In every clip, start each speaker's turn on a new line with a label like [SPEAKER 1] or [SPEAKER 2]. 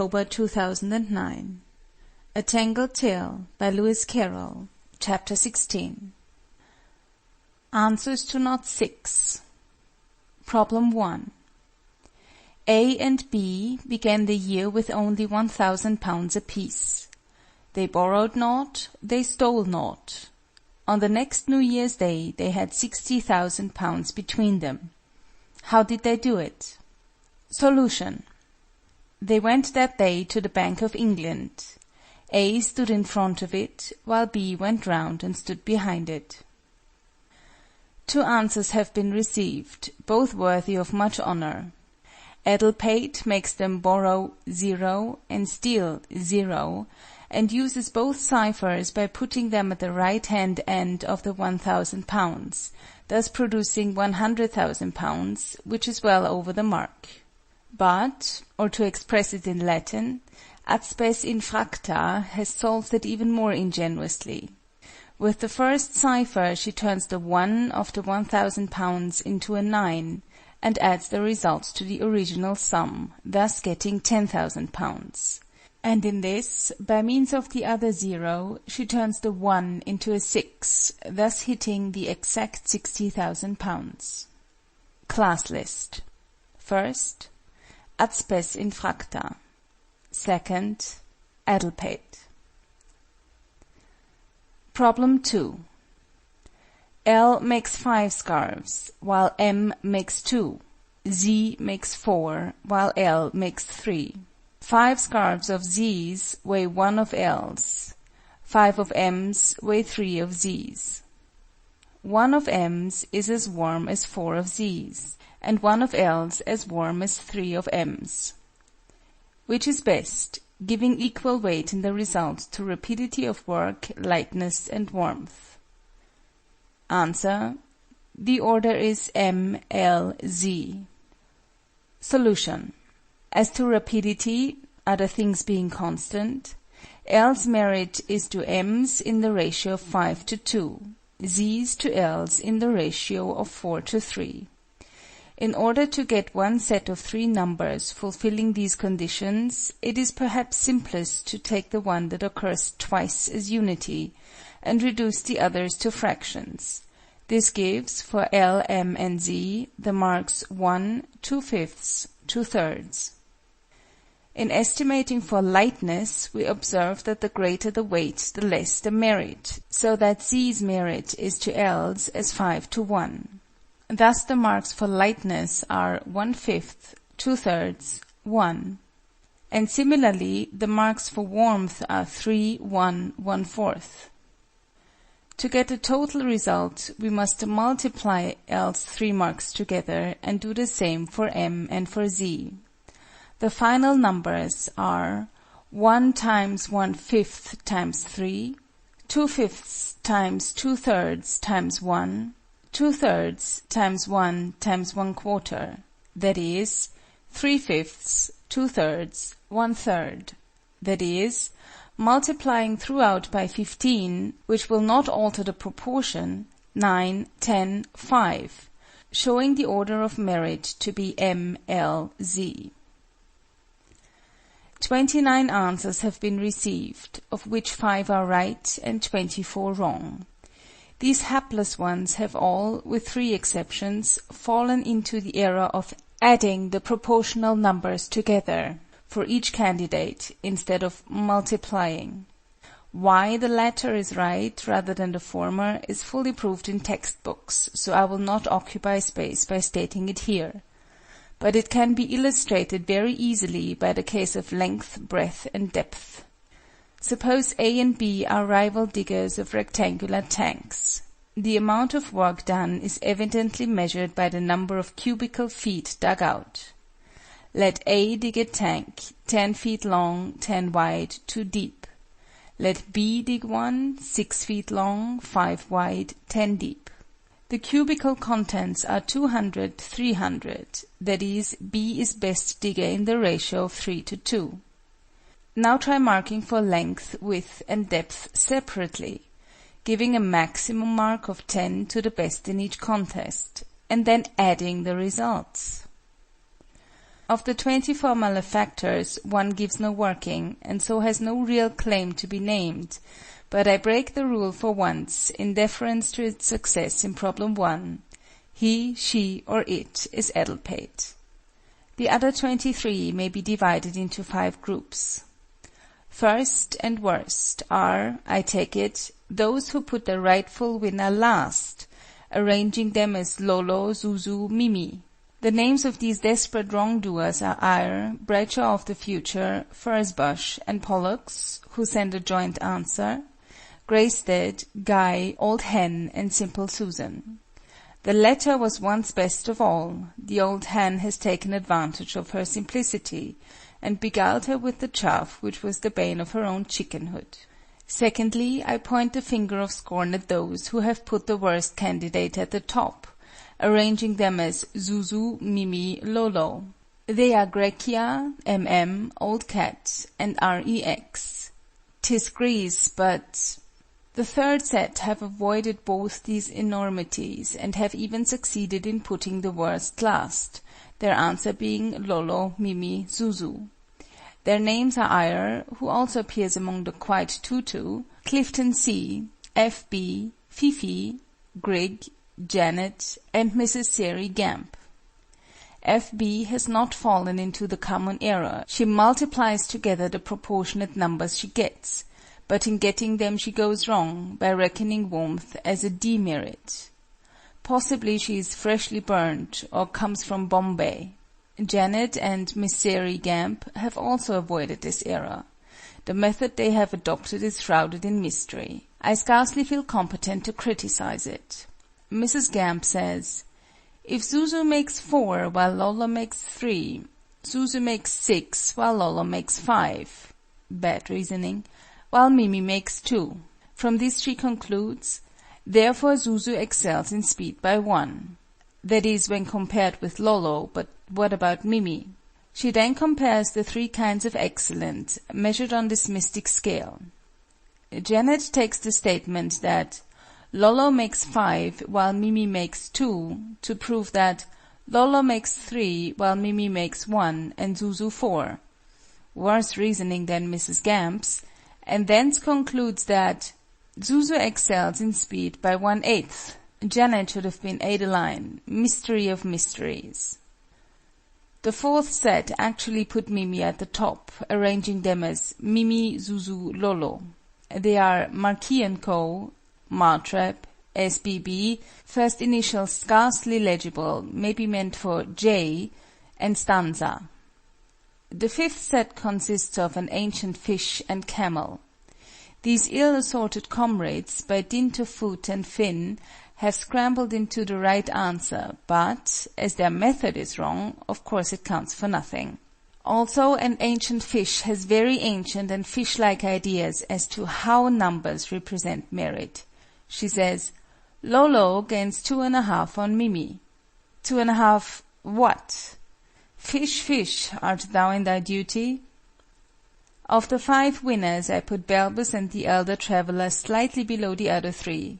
[SPEAKER 1] October 2009. A Tangled Tale by Lewis Carroll. Chapter 16. Answers to Knot 6. Problem 1. A and B began the year with only £1,000 apiece. They borrowed naught, they stole naught. On the next New Year's Day they had £60,000 between them. How did they do it? Solution. They went that day to the Bank of England. A stood in front of it, while B went round and stood behind it. 2 answers have been received, both worthy of much honour. Addlepate makes them borrow 0 and steal 0, and uses both ciphers by putting them at the right-hand end of the £1,000, thus producing £100,000, which is well over the mark. But, or to express it in Latin, ad spes infracta has solved it even more ingenuously. With the first cipher she turns the 1 of the £1,000 into a 9, and adds the results to the original sum, thus getting £10,000. And in this, by means of the other 0, she turns the 1 into a 6, thus hitting the exact £60,000. Class list. First, ad spes infracta. Second, addlepate. Problem 2. L makes 5 scarves, while M makes 2. Z makes 4, while L makes 3. 5 scarves of Z's weigh 1 of L's. 5 of M's weigh 3 of Z's. 1 of M's is as warm as 4 of Z's, and 1 of L's as warm as 3 of M's. Which is best, giving equal weight in the result to rapidity of work, lightness, and warmth? Answer. The order is M, L, Z. Solution. As to rapidity, other things being constant, L's merit is to M's in the ratio of 5 to 2, Z's to L's in the ratio of 4 to 3. In order to get one set of 3 numbers fulfilling these conditions, it is perhaps simplest to take the one that occurs twice as unity, and reduce the others to fractions. This gives, for L, M, and Z, the marks 1, 2/5, 2/3. In estimating for lightness, we observe that the greater the weight, the less the merit, so that Z's merit is to L's as 5 to 1. Thus the marks for lightness are 1/5, 2/3, 1. And similarly, the marks for warmth are 3, 1, 1/4. To get a total result, we must multiply L's 3 marks together and do the same for M and for Z. The final numbers are 1 times 1/5 times 3, 2/5 times 2/3 times 1, 2/3 times 1 times 1/4, that is, 3/5, 2/3, 1/3, that is, multiplying throughout by 15, which will not alter the proportion, 9, 10, 5, showing the order of merit to be M, L, Z. 29 answers have been received, of which 5 are right and 24 wrong. These hapless ones have all, with 3 exceptions, fallen into the error of adding the proportional numbers together for each candidate instead of multiplying. Why the latter is right rather than the former is fully proved in textbooks, so I will not occupy space by stating it here. But it can be illustrated very easily by the case of length, breadth, and depth. Suppose A and B are rival diggers of rectangular tanks. The amount of work done is evidently measured by the number of cubical feet dug out. Let A dig a tank, 10 feet long, 10 wide, 2 deep. Let B dig one, 6 feet long, 5 wide, 10 deep. The cubical contents are 200, 300, that is, B is best digger in the ratio of 3 to 2. Now try marking for length, width, and depth separately, giving a maximum mark of 10 to the best in each contest, and then adding the results. Of the 24 malefactors, one gives no working, and so has no real claim to be named, but I break the rule for once, in deference to its success in Problem 1. He, she, or it is addle-pated. The other 23 may be divided into 5 groups. First and worst are, I take it, those who put the rightful winner last, arranging them as Lolo, Zuzu, Mimi. The names of these desperate wrongdoers are Eyre, Bradshaw of the Future, Furzebush, and Pollux, who send a joint answer, Greystead, Guy, Old Hen, and Simple Susan. The latter was once best of all. The old hen has taken advantage of her simplicity, and beguiled her with the chaff which was the bane of her own chickenhood. Secondly, I point the finger of scorn at those who have put the worst candidate at the top, arranging them as Zuzu, Mimi, Lolo. They are Grecia, Old Cat, and Rex. 'Tis Greece, but... The third set have avoided both these enormities, and have even succeeded in putting the worst last, their answer being Lolo, Mimi, Zuzu. Their names are Eyre, who also appears among the quite tutu, Clifton C., F.B., Fifi, Grig, Janet, and Mrs. Sari Gamp. F.B. has not fallen into the common error. She multiplies together the proportionate numbers she gets, but in getting them she goes wrong, by reckoning warmth as a demerit. Possibly she is freshly burnt, or comes from Bombay. Janet and Miss Sari Gamp have also avoided this error. The method they have adopted is shrouded in mystery. I scarcely feel competent to criticize it. Mrs. Gamp says, "If Zuzu makes 4 while Lolo makes 3, Zuzu makes 6 while Lolo makes 5. Bad reasoning. While Mimi makes 2. From this she concludes, therefore Zuzu excels in speed by 1. That is, when compared with Lolo, but what about Mimi? She then compares the 3 kinds of excellent, measured on this mystic scale. Janet takes the statement that Lolo makes 5 while Mimi makes 2 to prove that Lolo makes 3 while Mimi makes 1 and Zuzu 4. Worse reasoning than Mrs. Gamp's, and thence concludes that Zuzu excels in speed by 1/8. Janet should have been Adeline. Mystery of mysteries. The fourth set actually put Mimi at the top, arranging them as Mimi, Zuzu, Lolo. They are Marquis & Co., Martrap, SBB, first initials scarcely legible, may be meant for J, and Stanza. The fifth set consists of an ancient fish and camel. These ill-assorted comrades, by dint of foot and fin, have scrambled into the right answer, but, as their method is wrong, of course it counts for nothing. Also, an ancient fish has very ancient and fish-like ideas as to how numbers represent merit. She says, Lolo gains 2½ on Mimi. 2½ what? Fish, fish, art thou in thy duty? Of the 5 winners I put Balbus and the elder traveller slightly below the other 3.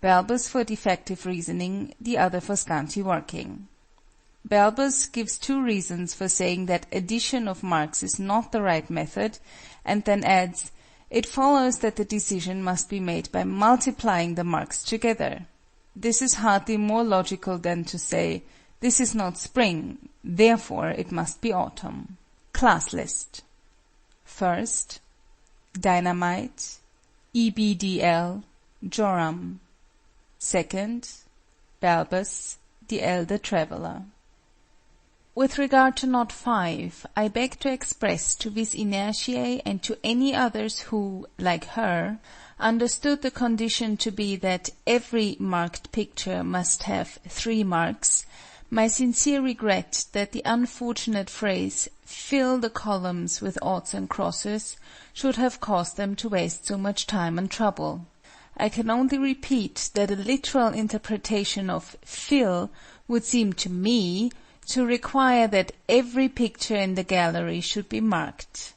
[SPEAKER 1] Balbus for defective reasoning, the other for scanty working. Balbus gives 2 reasons for saying that addition of marks is not the right method, and then adds, it follows that the decision must be made by multiplying the marks together. This is hardly more logical than to say, this is not spring, therefore it must be autumn. Class list. First, Dynamite, EBDL, Joram. Second, Balbus, the elder traveller. With regard to Knot 5, I beg to express to Vis Inertiae and to any others who, like her, understood the condition to be that every marked picture must have 3 marks, my sincere regret that the unfortunate phrase, fill the columns with oughts and crosses, should have caused them to waste so much time and trouble. I can only repeat that a literal interpretation of fill would seem to me to require that every picture in the gallery should be marked.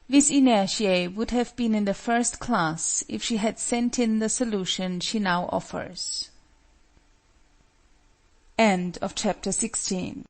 [SPEAKER 1] Vis Inertiae would have been in the first class if she had sent in the solution she now offers. End of chapter 16.